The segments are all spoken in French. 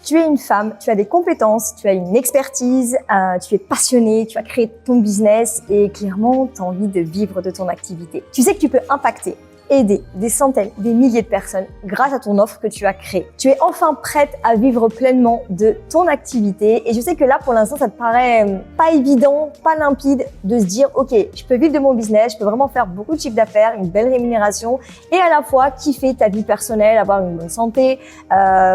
Tu es une femme, tu as des compétences, tu as une expertise, tu es passionnée, tu as créé ton business et clairement, tu as envie de vivre de ton activité. Tu sais que tu peux impacter, aider des centaines, des milliers de personnes grâce à ton offre que tu as créée. Tu es enfin prête à vivre pleinement de ton activité et je sais que là, pour l'instant, ça te paraît pas évident, pas limpide de se dire « Ok, je peux vivre de mon business, je peux vraiment faire beaucoup de chiffre d'affaires, une belle rémunération et à la fois kiffer ta vie personnelle, avoir une bonne santé,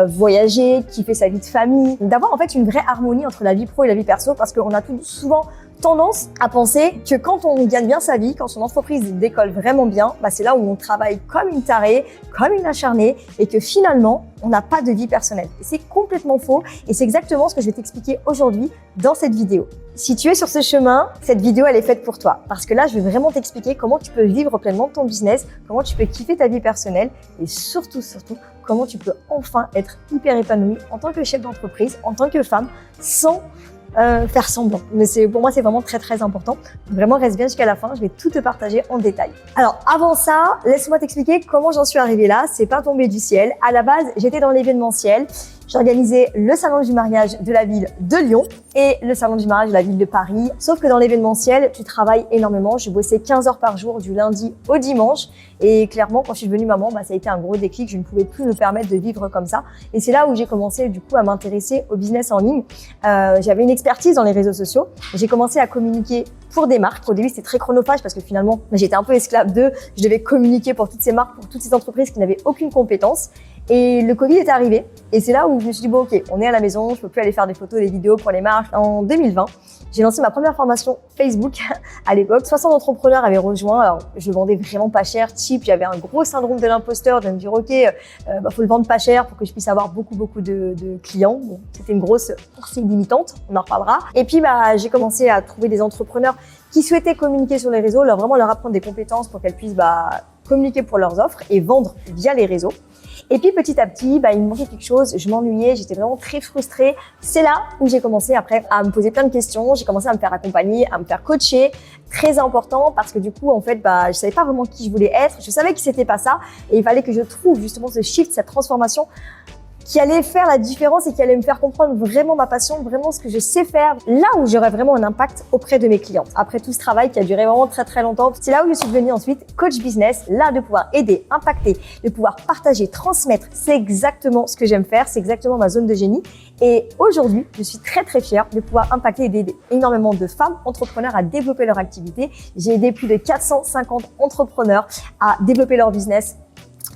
voyager, kiffer sa vie de famille, d'avoir en fait une vraie harmonie entre la vie pro et la vie perso parce qu'on a tout souvent tendance à penser que quand on gagne bien sa vie, quand son entreprise décolle vraiment bien, c'est là où on travaille comme une tarée, comme une acharnée et que finalement, on n'a pas de vie personnelle. Et c'est complètement faux et c'est exactement ce que je vais t'expliquer aujourd'hui dans cette vidéo. Si tu es sur ce chemin, cette vidéo, elle est faite pour toi parce que là, je vais vraiment t'expliquer comment tu peux vivre pleinement ton business, comment tu peux kiffer ta vie personnelle et surtout, comment tu peux enfin être hyper épanouie en tant que chef d'entreprise, en tant que femme, sans faire semblant. Mais pour moi, c'est vraiment très important. Vraiment, reste bien jusqu'à la fin. Je vais tout te partager en détail. Alors, avant ça, laisse-moi t'expliquer comment j'en suis arrivée là. C'est pas tombé du ciel. À la base, j'étais dans l'événementiel. J'organisais le salon du mariage de la ville de Lyon et le salon du mariage de la ville de Paris. Sauf que dans l'événementiel, tu travailles énormément. Je bossais 15 heures par jour du lundi au dimanche. Et clairement, quand je suis devenue maman, ça a été un gros déclic. Je ne pouvais plus me permettre de vivre comme ça. Et c'est là où j'ai commencé du coup à m'intéresser au business en ligne. J'avais une expertise dans les réseaux sociaux. J'ai commencé à communiquer pour des marques. Au début, c'était très chronophage parce que finalement, j'étais un peu esclave d'eux. Je devais communiquer pour toutes ces marques, pour toutes ces entreprises qui n'avaient aucune compétence. Et le Covid est arrivé et c'est là où je me suis dit bon ok, on est à la maison, je peux plus aller faire des photos, des vidéos pour les marques. En 2020, j'ai lancé ma première formation Facebook à l'époque. 60 entrepreneurs avaient rejoint. Alors je le vendais vraiment pas cher, cheap. J'avais un gros syndrome de l'imposteur de me dire ok, faut le vendre pas cher pour que je puisse avoir beaucoup de clients. Bon, c'était une grosse pensée limitante, on en reparlera. Et puis j'ai commencé à trouver des entrepreneurs qui souhaitaient communiquer sur les réseaux, vraiment leur apprendre des compétences pour qu'elles puissent communiquer pour leurs offres et vendre via les réseaux. Et puis petit à petit, il me manquait quelque chose, je m'ennuyais, j'étais vraiment très frustrée. C'est là où j'ai commencé après à me poser plein de questions, j'ai commencé à me faire accompagner, à me faire coacher. Très important parce que du coup, en fait, je savais pas vraiment qui je voulais être, je savais que c'était pas ça et il fallait que je trouve justement ce shift, cette transformation qui allait faire la différence et qui allait me faire comprendre vraiment ma passion, vraiment ce que je sais faire, là où j'aurais vraiment un impact auprès de mes clientes. Après tout ce travail qui a duré vraiment très longtemps, c'est là où je suis devenue ensuite coach business, là de pouvoir aider, impacter, de pouvoir partager, transmettre. C'est exactement ce que j'aime faire, c'est exactement ma zone de génie. Et aujourd'hui, je suis très fière de pouvoir impacter et d'aider énormément de femmes entrepreneurs à développer leur activité. J'ai aidé plus de 450 entrepreneurs à développer leur business,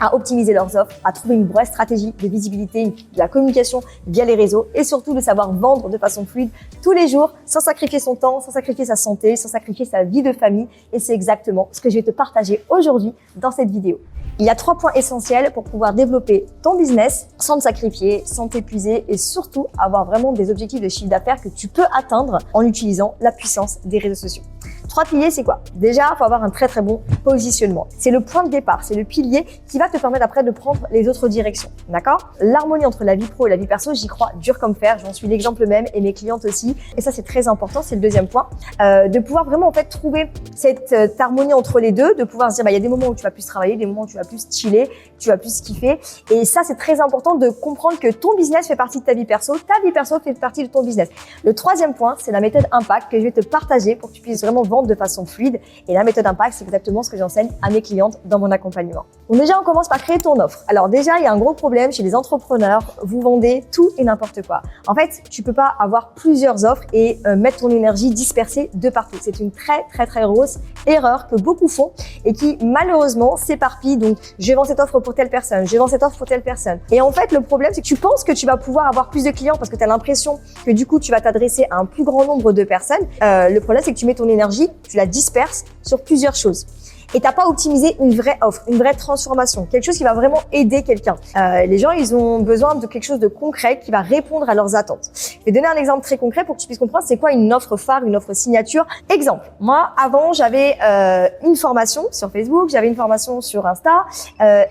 à optimiser leurs offres, à trouver une vraie stratégie de visibilité, de la communication via les réseaux et surtout de savoir vendre de façon fluide tous les jours sans sacrifier son temps, sans sacrifier sa santé, sans sacrifier sa vie de famille. Et c'est exactement ce que je vais te partager aujourd'hui dans cette vidéo. Il y a 3 points essentiels pour pouvoir développer ton business sans te sacrifier, sans t'épuiser et surtout avoir vraiment des objectifs de chiffre d'affaires que tu peux atteindre en utilisant la puissance des réseaux sociaux. 3 piliers, c'est quoi? Déjà, il faut avoir un très bon positionnement. C'est le point de départ, c'est le pilier qui va te permettre après de prendre les autres directions. D'accord? L'harmonie entre la vie pro et la vie perso, j'y crois dur comme fer. J'en suis l'exemple même et mes clientes aussi. Et ça, c'est très important. C'est le deuxième point. De pouvoir vraiment en fait trouver cette harmonie entre les deux, de pouvoir se dire, il y a des moments où tu vas plus travailler, des moments où tu vas plus chiller, tu vas plus kiffer. Et ça, c'est très important de comprendre que ton business fait partie de ta vie perso fait partie de ton business. Le troisième point, c'est la méthode impact que je vais te partager pour que tu puisses vraiment vendre de façon fluide. Et la méthode impact, c'est exactement ce que j'enseigne à mes clientes dans mon accompagnement. Donc déjà, on commence par créer ton offre. Alors déjà, il y a un gros problème chez les entrepreneurs. Vous vendez tout et n'importe quoi. En fait, tu peux pas avoir plusieurs offres et mettre ton énergie dispersée de partout. C'est une très grosse erreur que beaucoup font et qui malheureusement s'éparpille. Donc, je vends cette offre pour telle personne, je vends cette offre pour telle personne. Et en fait, le problème, c'est que tu penses que tu vas pouvoir avoir plus de clients parce que tu as l'impression que du coup, tu vas t'adresser à un plus grand nombre de personnes. Le problème, c'est que tu mets ton énergie, tu la disperses sur plusieurs choses. Et t'as pas optimisé une vraie offre, une vraie transformation, quelque chose qui va vraiment aider quelqu'un. Les gens, ils ont besoin de quelque chose de concret qui va répondre à leurs attentes. Je vais donner un exemple très concret pour que tu puisses comprendre c'est quoi une offre phare, une offre signature. Exemple, moi, avant, j'avais une formation sur Facebook, j'avais une formation sur Insta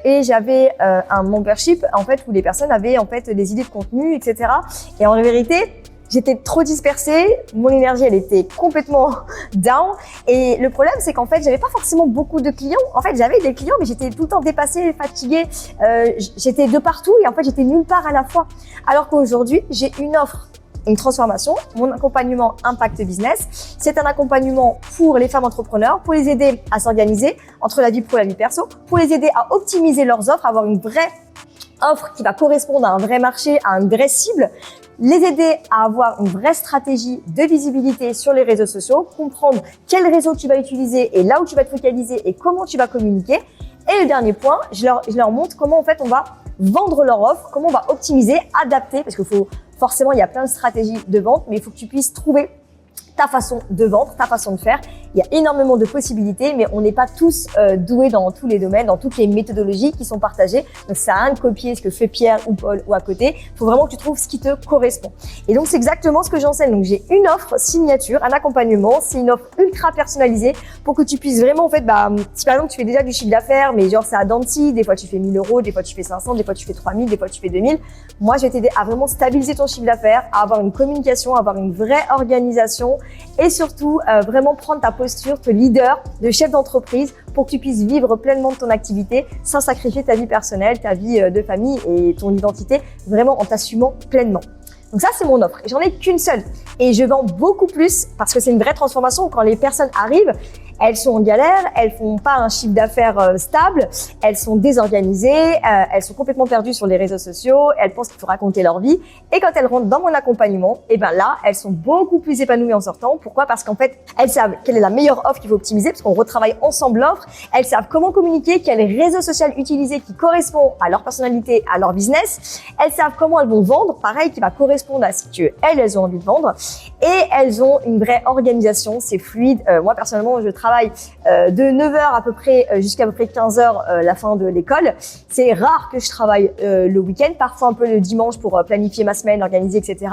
et j'avais un membership en fait où les personnes avaient en fait des idées de contenu, etc. Et en vérité, J'étais trop dispersée, mon énergie elle était complètement down et le problème c'est qu'en fait j'avais pas forcément beaucoup de clients. En fait j'avais des clients mais j'étais tout le temps dépassée, fatiguée, j'étais de partout et en fait j'étais nulle part à la fois. Alors qu'aujourd'hui j'ai une offre, une transformation, mon accompagnement Impact Business. C'est un accompagnement pour les femmes entrepreneurs, pour les aider à s'organiser entre la vie pro et la vie perso, pour les aider à optimiser leurs offres, avoir une vraie offre qui va correspondre à un vrai marché, à une vraie cible, les aider à avoir une vraie stratégie de visibilité sur les réseaux sociaux, comprendre quel réseau tu vas utiliser et là où tu vas te focaliser et comment tu vas communiquer. Et le dernier point, je leur montre comment en fait on va vendre leur offre, comment on va optimiser, adapter, parce qu'il faut forcément il y a plein de stratégies de vente, mais il faut que tu puisses trouver ta façon de vendre, ta façon de faire. Il y a énormément de possibilités, mais on n'est pas tous doués dans tous les domaines, dans toutes les méthodologies qui sont partagées. Donc, ça a rien de copier ce que fait Pierre ou Paul ou à côté. Il faut vraiment que tu trouves ce qui te correspond. Et donc, c'est exactement ce que j'enseigne. Donc, j'ai une offre signature, un accompagnement. C'est une offre ultra personnalisée pour que tu puisses vraiment, en fait, si par exemple, tu fais déjà du chiffre d'affaires, mais genre, c'est à dents de scie, des fois, tu fais 1 000 €, des fois, tu fais 500, des fois, tu fais 3 000, des fois, tu fais 2 000. Moi, je vais t'aider à vraiment stabiliser ton chiffre d'affaires, à avoir une communication, à avoir une vraie organisation et surtout, vraiment prendre ta posture, te leader, de chef d'entreprise pour que tu puisses vivre pleinement de ton activité sans sacrifier ta vie personnelle, ta vie de famille et ton identité, vraiment en t'assumant pleinement. Donc ça, c'est mon offre. Et j'en ai qu'une seule. Et je vends beaucoup plus parce que c'est une vraie transformation. Quand les personnes arrivent, elles sont en galère, elles font pas un chiffre d'affaires stable, elles sont désorganisées, elles sont complètement perdues sur les réseaux sociaux, elles pensent qu'il faut raconter leur vie. Et quand elles rentrent dans mon accompagnement, et ben là, elles sont beaucoup plus épanouies en sortant. Pourquoi? Parce qu'en fait, elles savent quelle est la meilleure offre qu'il faut optimiser, parce qu'on retravaille ensemble l'offre. Elles savent comment communiquer, quel réseau social utiliser qui correspond à leur personnalité, à leur business. Elles savent comment elles vont vendre, pareil, qui va correspondre à ce qu'elles ont envie de vendre. Et elles ont une vraie organisation, c'est fluide. Moi, personnellement, je travaille de 9h à peu près jusqu'à peu près 15h la fin de l'école. C'est rare que je travaille le week-end, parfois un peu le dimanche pour planifier ma semaine, organiser, etc.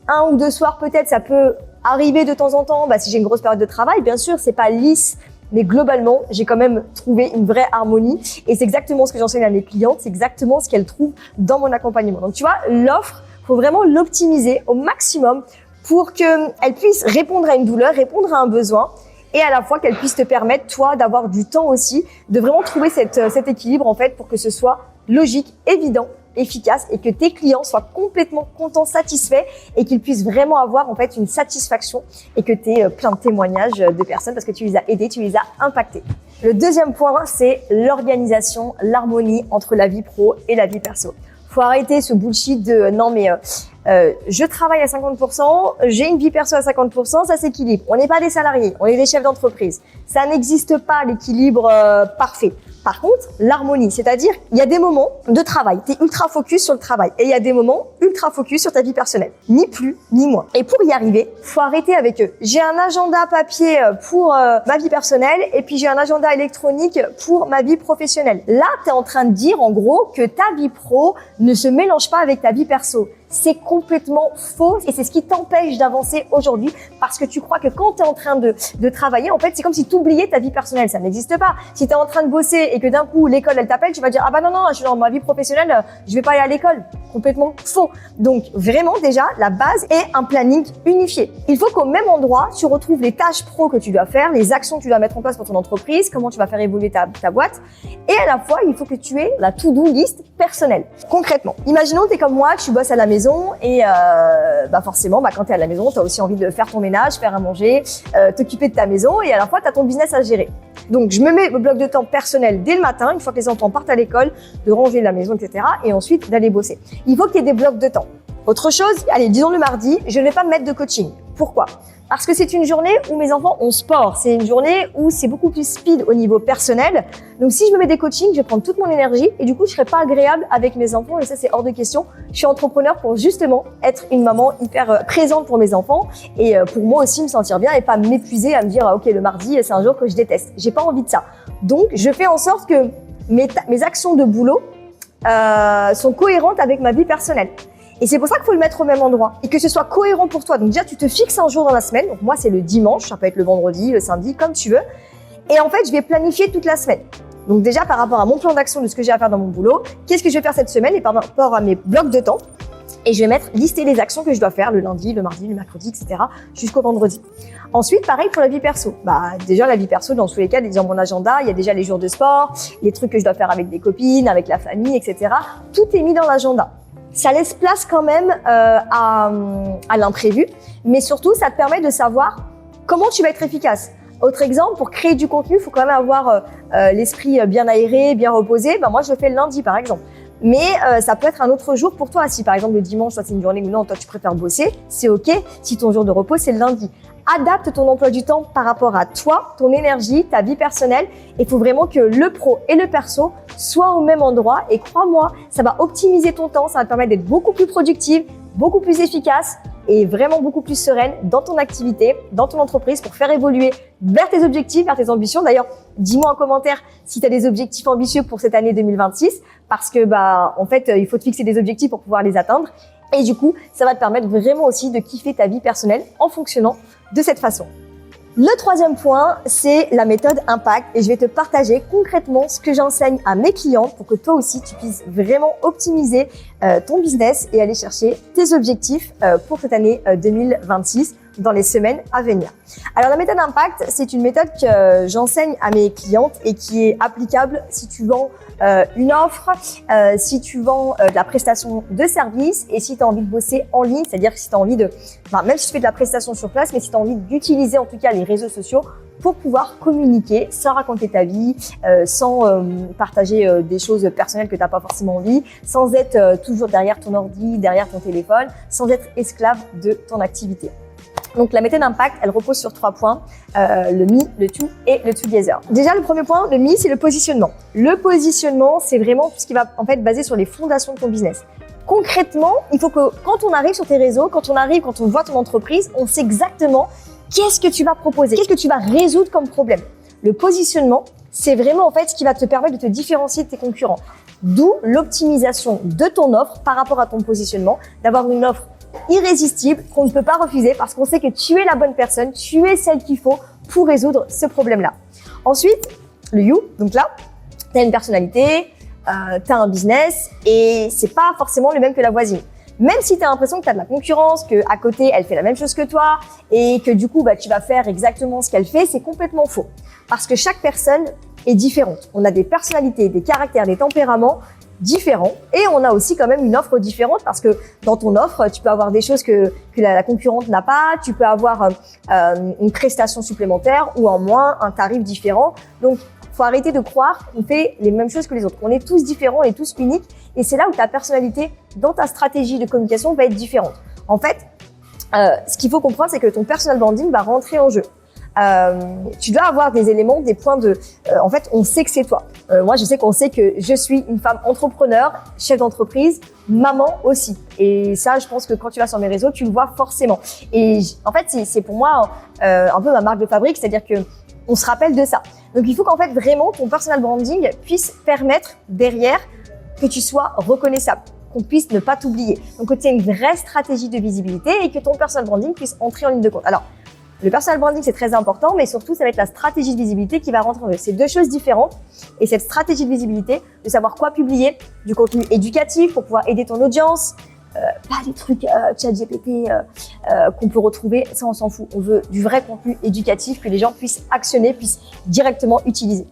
Un ou deux soirs peut-être, ça peut arriver de temps en temps, si j'ai une grosse période de travail. Bien sûr, c'est pas lisse, mais globalement, j'ai quand même trouvé une vraie harmonie et c'est exactement ce que j'enseigne à mes clientes, c'est exactement ce qu'elles trouvent dans mon accompagnement. Donc tu vois, l'offre, faut vraiment l'optimiser au maximum pour qu'elle puisse répondre à une douleur, répondre à un besoin et à la fois qu'elle puisse te permettre, toi, d'avoir du temps aussi, de vraiment trouver cet équilibre, en fait, pour que ce soit logique, évident, efficace et que tes clients soient complètement contents, satisfaits et qu'ils puissent vraiment avoir, en fait, une satisfaction et que tu aies plein de témoignages de personnes parce que tu les as aidés, tu les as impactés. Le deuxième point, c'est l'organisation, l'harmonie entre la vie pro et la vie perso. Faut arrêter ce bullshit de non mais je travaille à 50%, j'ai une vie perso à 50%, ça s'équilibre. On n'est pas des salariés, on est des chefs d'entreprise. Ça n'existe pas l'équilibre parfait. Par contre, l'harmonie, c'est-à-dire il y a des moments de travail, tu es ultra focus sur le travail et il y a des moments ultra focus sur ta vie personnelle, ni plus ni moins. Et pour y arriver, faut arrêter avec eux. J'ai un agenda papier pour ma vie personnelle et puis j'ai un agenda électronique pour ma vie professionnelle. Là, tu es en train de dire en gros que ta vie pro ne se mélange pas avec ta vie perso. C'est complètement faux et c'est ce qui t'empêche d'avancer aujourd'hui parce que tu crois que quand tu es en train de travailler, en fait, c'est comme si tu oubliais ta vie personnelle. Ça n'existe pas. Si tu es en train de bosser et que d'un coup, l'école, elle t'appelle, tu vas dire « Ah bah non, je suis dans ma vie professionnelle, je vais pas aller à l'école. » Complètement faux. Donc, vraiment, déjà, la base est un planning unifié. Il faut qu'au même endroit, tu retrouves les tâches pro que tu dois faire, les actions que tu dois mettre en place pour ton entreprise, comment tu vas faire évoluer ta boîte. Et à la fois, il faut que tu aies la to-do list personnelle. Concrètement, imaginons que tu es comme moi, tu bosses à la maison et forcément, quand tu es à la maison, tu as aussi envie de faire ton ménage, faire à manger, t'occuper de ta maison et à la fois, tu as ton business à gérer. Donc, je me mets le bloc de temps personnel dès le matin, une fois que les enfants partent à l'école, de ranger la maison, etc. et ensuite d'aller bosser. Il faut qu'il y ait des blocs de temps. Autre chose, allez, disons le mardi, je ne vais pas me mettre de coaching. Pourquoi? Parce que c'est une journée où mes enfants ont sport. C'est une journée où c'est beaucoup plus speed au niveau personnel. Donc, si je me mets des coachings, je vais prendre toute mon énergie et du coup, je serai pas agréable avec mes enfants et ça, c'est hors de question. Je suis entrepreneur pour justement être une maman hyper présente pour mes enfants et pour moi aussi me sentir bien et pas m'épuiser à me dire, ok, le mardi, c'est un jour que je déteste. J'ai pas envie de ça. Donc, je fais en sorte que mes actions de boulot sont cohérentes avec ma vie personnelle. Et c'est pour ça qu'il faut le mettre au même endroit et que ce soit cohérent pour toi. Donc déjà, tu te fixes un jour dans la semaine. Donc moi, c'est le dimanche, ça peut être le vendredi, le samedi, comme tu veux. Et en fait, je vais planifier toute la semaine. Donc déjà, par rapport à mon plan d'action de ce que j'ai à faire dans mon boulot, qu'est-ce que je vais faire cette semaine et par rapport à mes blocs de temps, et je vais lister les actions que je dois faire le lundi, le mardi, le mercredi, etc. jusqu'au vendredi. Ensuite, pareil pour la vie perso. Déjà, la vie perso, dans tous les cas, dans mon agenda, il y a déjà les jours de sport, les trucs que je dois faire avec des copines, avec la famille, etc. Tout est mis dans l'agenda. Ça laisse place quand même à l'imprévu, mais surtout, ça te permet de savoir comment tu vas être efficace. Autre exemple, pour créer du contenu, il faut quand même avoir l'esprit bien aéré, bien reposé. Moi, je le fais le lundi, par exemple. Mais ça peut être un autre jour pour toi. Si par exemple le dimanche, toi c'est une journée où non, toi tu préfères bosser, c'est ok. Si ton jour de repos c'est le lundi. Adapte ton emploi du temps par rapport à toi, ton énergie, ta vie personnelle. Il faut vraiment que le pro et le perso soient au même endroit. Et crois-moi, ça va optimiser ton temps, ça va te permettre d'être beaucoup plus productive, beaucoup plus efficace et vraiment beaucoup plus sereine dans ton activité, dans ton entreprise pour faire évoluer vers tes objectifs, vers tes ambitions. D'ailleurs, dis-moi en commentaire si tu as des objectifs ambitieux pour cette année 2026 parce que en fait, il faut te fixer des objectifs pour pouvoir les atteindre. Et du coup, ça va te permettre vraiment aussi de kiffer ta vie personnelle en fonctionnant de cette façon. Le troisième point, c'est la méthode Impact et je vais te partager concrètement ce que j'enseigne à mes clientes pour que toi aussi tu puisses vraiment optimiser ton business et aller chercher tes objectifs pour cette année 2026 dans les semaines à venir. Alors la méthode Impact, c'est une méthode que j'enseigne à mes clientes et qui est applicable si tu vends une offre, si tu vends de la prestation de service et si tu as envie de bosser en ligne, c'est-à-dire si tu as envie de, même si tu fais de la prestation sur place, mais si tu as envie d'utiliser en tout cas les réseaux sociaux pour pouvoir communiquer sans raconter ta vie, sans partager des choses personnelles que tu n'as pas forcément envie, sans être toujours derrière ton ordi, derrière ton téléphone, sans être esclave de ton activité. Donc la méthode Impact, elle repose sur 3 points, le me, le to et le together. Déjà le premier point, le me, c'est le positionnement. Le positionnement, c'est vraiment tout ce qui va en fait baser sur les fondations de ton business. Concrètement, il faut que quand on arrive sur tes réseaux, quand on voit ton entreprise, on sait exactement qu'est-ce que tu vas proposer, qu'est-ce que tu vas résoudre comme problème. Le positionnement, c'est vraiment en fait ce qui va te permettre de te différencier de tes concurrents. D'où l'optimisation de ton offre par rapport à ton positionnement, d'avoir une offre irrésistible qu'on ne peut pas refuser parce qu'on sait que tu es la bonne personne, tu es celle qu'il faut pour résoudre ce problème-là. Ensuite, le you, donc là, tu as une personnalité, tu as un business et c'est pas forcément le même que la voisine. Même si tu as l'impression que tu as de la concurrence, que à côté elle fait la même chose que toi et que du coup tu vas faire exactement ce qu'elle fait, c'est complètement faux. Parce que chaque personne est différente. On a des personnalités, des caractères, des tempéraments différents et on a aussi quand même une offre différente parce que dans ton offre, tu peux avoir des choses que la concurrente n'a pas, tu peux avoir une prestation supplémentaire ou en moins un tarif différent. Donc, faut arrêter de croire qu'on fait les mêmes choses que les autres. On est tous différents, on est tous uniques et c'est là où ta personnalité dans ta stratégie de communication va être différente. En fait, ce qu'il faut comprendre, c'est que ton personal branding va rentrer en jeu. Tu dois avoir des éléments, des points de... en fait, on sait que c'est toi. Moi, je sais qu'on sait que je suis une femme entrepreneur, chef d'entreprise, maman aussi. Et ça, je pense que quand tu vas sur mes réseaux, tu le vois forcément. Et en fait, c'est pour moi un peu ma marque de fabrique, c'est-à-dire que on se rappelle de ça. Donc, il faut qu'en fait, vraiment, ton personal branding puisse permettre derrière que tu sois reconnaissable, qu'on puisse ne pas t'oublier. Donc, que tu aies une vraie stratégie de visibilité et que ton personal branding puisse entrer en ligne de compte. Alors, le personal branding, c'est très important, mais surtout, ça va être la stratégie de visibilité qui va rentrer en jeu. C'est deux choses différentes. Et cette stratégie de visibilité, de savoir quoi publier, du contenu éducatif pour pouvoir aider ton audience, pas des trucs ChatGPT qu'on peut retrouver, ça on s'en fout. On veut du vrai contenu éducatif que les gens puissent actionner, puissent directement utiliser.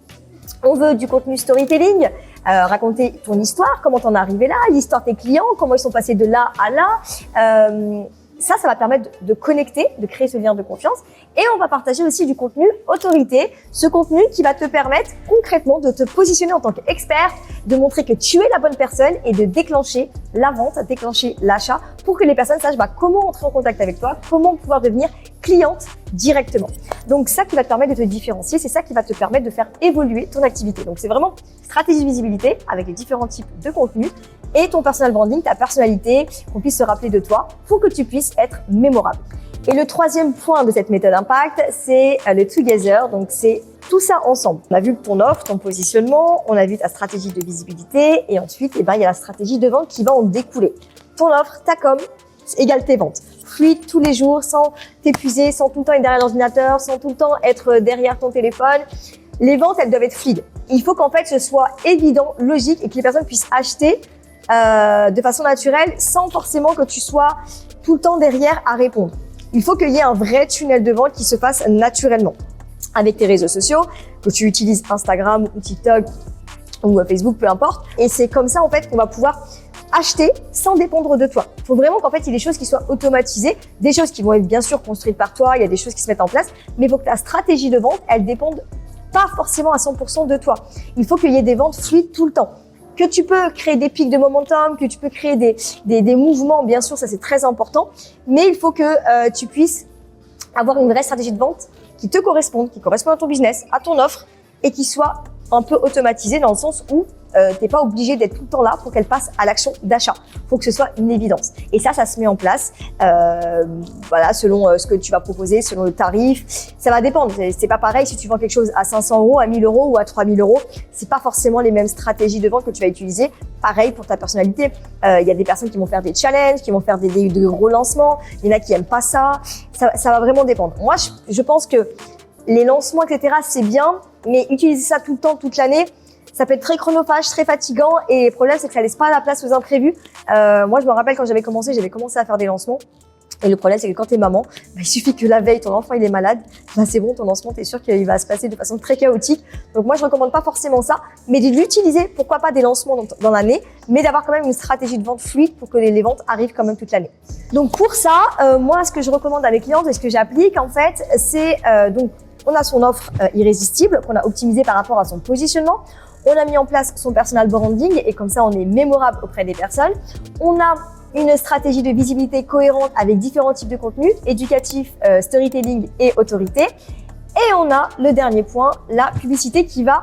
On veut du contenu storytelling, raconter ton histoire, comment t'en es arrivé là, l'histoire de tes clients, comment ils sont passés de là à là. Ça va permettre de connecter, de créer ce lien de confiance. Et on va partager aussi du contenu autorité, ce contenu qui va te permettre concrètement de te positionner en tant qu'expert, de montrer que tu es la bonne personne et de déclencher la vente, déclencher l'achat pour que les personnes sachent comment entrer en contact avec toi, comment pouvoir devenir cliente directement. Donc ça qui va te permettre de te différencier, c'est ça qui va te permettre de faire évoluer ton activité. Donc c'est vraiment stratégie de visibilité avec les différents types de contenus et ton personal branding, ta personnalité, qu'on puisse se rappeler de toi pour que tu puisses être mémorable. Et le troisième point de cette méthode Impact, c'est le together, donc c'est tout ça ensemble. On a vu ton offre, ton positionnement, on a vu ta stratégie de visibilité et ensuite, il y a la stratégie de vente qui va en découler. Ton offre, ta com, égale tes ventes. Fluide tous les jours, sans t'épuiser, sans tout le temps être derrière l'ordinateur, sans tout le temps être derrière ton téléphone. Les ventes, elles doivent être fluides. Il faut qu'en fait, ce soit évident, logique et que les personnes puissent acheter de façon naturelle sans forcément que tu sois tout le temps derrière à répondre. Il faut qu'il y ait un vrai tunnel de vente qui se fasse naturellement avec tes réseaux sociaux, que tu utilises Instagram ou TikTok ou Facebook, peu importe. Et c'est comme ça en fait qu'on va pouvoir acheter sans dépendre de toi. Il faut vraiment qu'en fait il y ait des choses qui soient automatisées, des choses qui vont être bien sûr construites par toi, il y a des choses qui se mettent en place, mais il faut que ta stratégie de vente, elle dépende pas forcément à 100% de toi. Il faut qu'il y ait des ventes fluides tout le temps. Que tu peux créer des pics de momentum, que tu peux créer des mouvements, bien sûr, ça c'est très important, mais il faut que tu puisses avoir une vraie stratégie de vente qui te corresponde, qui corresponde à ton business, à ton offre et qui soit un peu automatisée dans le sens où t'es pas obligé d'être tout le temps là pour qu'elle passe à l'action d'achat. Faut que ce soit une évidence. Et ça se met en place, voilà, selon ce que tu vas proposer, selon le tarif. Ça va dépendre. C'est pas pareil si tu vends quelque chose à 500 €, à 1000 € ou à 3000 €. C'est pas forcément les mêmes stratégies de vente que tu vas utiliser. Pareil pour ta personnalité. Il y a des personnes qui vont faire des challenges, qui vont faire des relancements. Il y en a qui aiment pas ça. Ça va vraiment dépendre. Moi, je pense que les lancements, etc., c'est bien, mais utiliser ça tout le temps, toute l'année, ça peut être très chronophage, très fatigant et le problème, c'est que ça laisse pas la place aux imprévus. Moi, je me rappelle quand j'avais commencé à faire des lancements. Et le problème, c'est que quand t'es maman, il suffit que la veille, ton enfant, il est malade. C'est bon, ton lancement, t'es sûr qu'il va se passer de façon très chaotique. Donc moi, je recommande pas forcément ça, mais de l'utiliser, pourquoi pas des lancements dans l'année, mais d'avoir quand même une stratégie de vente fluide pour que les ventes arrivent quand même toute l'année. Donc pour ça, moi, ce que je recommande à mes clientes et ce que j'applique, en fait, c'est donc on a son offre irrésistible qu'on a optimisée par rapport à son positionnement. On a mis en place son personal branding et comme ça, on est mémorable auprès des personnes. On a une stratégie de visibilité cohérente avec différents types de contenus, éducatif, storytelling et autorité. Et on a le dernier point, la publicité qui va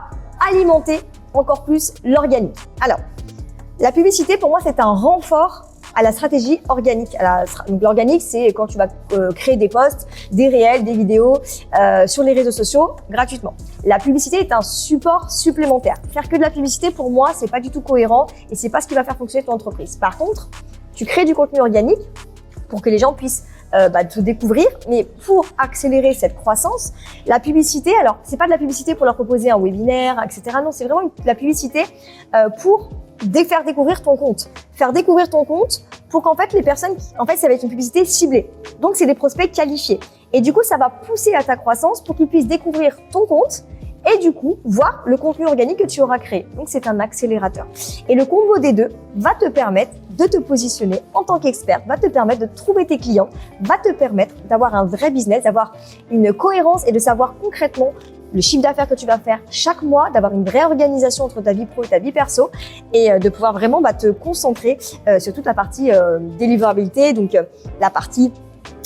alimenter encore plus l'organique. Alors, la publicité, pour moi, c'est un renfort à la stratégie organique. Donc l'organique, c'est quand tu vas créer des posts, des réels, des vidéos sur les réseaux sociaux gratuitement. La publicité est un support supplémentaire. Faire que de la publicité, pour moi, c'est pas du tout cohérent et c'est pas ce qui va faire fonctionner ton entreprise. Par contre, tu crées du contenu organique pour que les gens puissent te découvrir, mais pour accélérer cette croissance, la publicité, alors c'est pas de la publicité pour leur proposer un webinaire, etc. Non, c'est vraiment de la publicité pour faire découvrir ton compte. Faire découvrir ton compte pour qu'en fait les personnes, en fait ça va être une publicité ciblée. Donc c'est des prospects qualifiés. Et du coup ça va pousser à ta croissance pour qu'ils puissent découvrir ton compte et du coup voir le contenu organique que tu auras créé. Donc c'est un accélérateur. Et le combo des deux va te permettre de te positionner en tant qu'expert, va te permettre de trouver tes clients, va te permettre d'avoir un vrai business, d'avoir une cohérence et de savoir concrètement le chiffre d'affaires que tu vas faire chaque mois, d'avoir une vraie organisation entre ta vie pro et ta vie perso et de pouvoir vraiment te concentrer sur toute la partie délivrabilité, donc la partie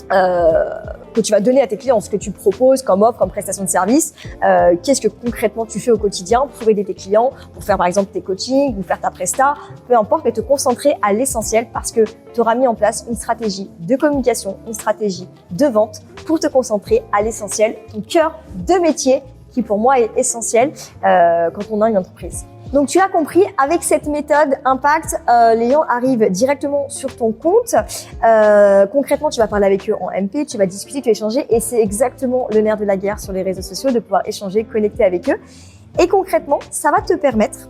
que tu vas donner à tes clients, ce que tu proposes comme offre, comme prestation de service, qu'est-ce que concrètement tu fais au quotidien pour aider tes clients, pour faire par exemple tes coachings ou faire ta presta, peu importe, mais te concentrer à l'essentiel parce que tu auras mis en place une stratégie de communication, une stratégie de vente pour te concentrer à l'essentiel, ton cœur de métier qui pour moi est essentiel quand on a une entreprise. Donc tu as compris, avec cette méthode Impact, les gens arrivent directement sur ton compte. Concrètement, tu vas parler avec eux en MP, tu vas discuter, tu vas échanger et c'est exactement le nerf de la guerre sur les réseaux sociaux, de pouvoir échanger, connecter avec eux. Et concrètement, ça va te permettre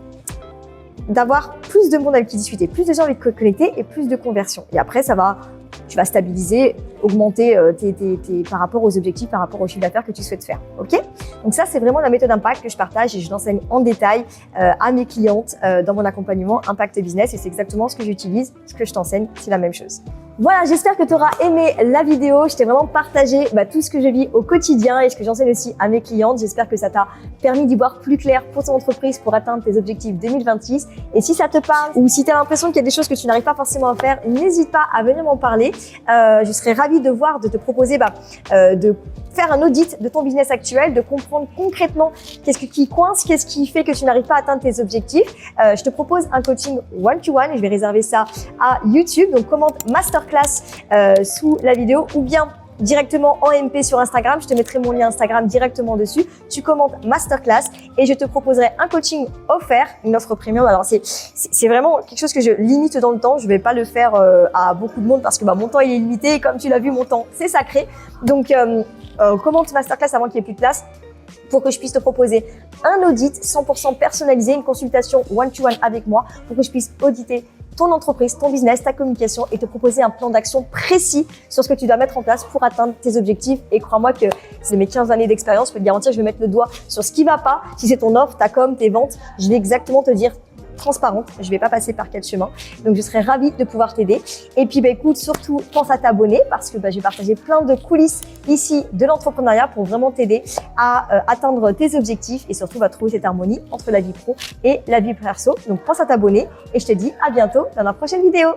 d'avoir plus de monde avec qui discuter, plus de gens avec qui te connecter et plus de conversions. Et après, tu vas stabiliser, augmenter par rapport aux objectifs, par rapport au chiffre d'affaires que tu souhaites faire. Ok? Donc ça, c'est vraiment la méthode Impact que je partage et je l'enseigne en détail à mes clientes dans mon accompagnement Impact Business et c'est exactement ce que j'utilise, ce que je t'enseigne, c'est la même chose. Voilà, j'espère que tu auras aimé la vidéo. Je t'ai vraiment partagé tout ce que je vis au quotidien et ce que j'enseigne aussi à mes clientes. J'espère que ça t'a permis d'y voir plus clair pour ton entreprise pour atteindre tes objectifs 2026. Et si ça te parle ou si tu as l'impression qu'il y a des choses que tu n'arrives pas forcément à faire, n'hésite pas à venir m'en parler. Je serais ravie de te proposer de faire un audit de ton business actuel, de comprendre concrètement qu'est-ce qui coince, qu'est-ce qui fait que tu n'arrives pas à atteindre tes objectifs. Je te propose un coaching one-to-one et je vais réserver ça à YouTube. Donc commente masterclass sous la vidéo ou bien directement en MP sur Instagram. Je te mettrai mon lien Instagram directement dessus. Tu commentes masterclass et je te proposerai un coaching offert, une offre premium. Alors c'est vraiment quelque chose que je limite dans le temps. Je vais pas le faire à beaucoup de monde parce que mon temps il est limité et comme tu l'as vu, mon temps c'est sacré. Donc commente masterclass avant qu'il n'y ait plus de place pour que je puisse te proposer un audit 100% personnalisé, une consultation one-to-one avec moi pour que je puisse auditer ton entreprise, ton business, ta communication et te proposer un plan d'action précis sur ce que tu dois mettre en place pour atteindre tes objectifs. Et crois-moi que c'est mes 15 années d'expérience, je peux te garantir, je vais mettre le doigt sur ce qui va pas. Si c'est ton offre, ta com, tes ventes, je vais exactement te dire transparente, je vais pas passer par quel chemin. Donc je serais ravie de pouvoir t'aider. Et puis écoute, surtout pense à t'abonner parce que je vais partager plein de coulisses ici de l'entrepreneuriat pour vraiment t'aider à atteindre tes objectifs et surtout trouver cette harmonie entre la vie pro et la vie perso. Donc pense à t'abonner et je te dis à bientôt dans la prochaine vidéo.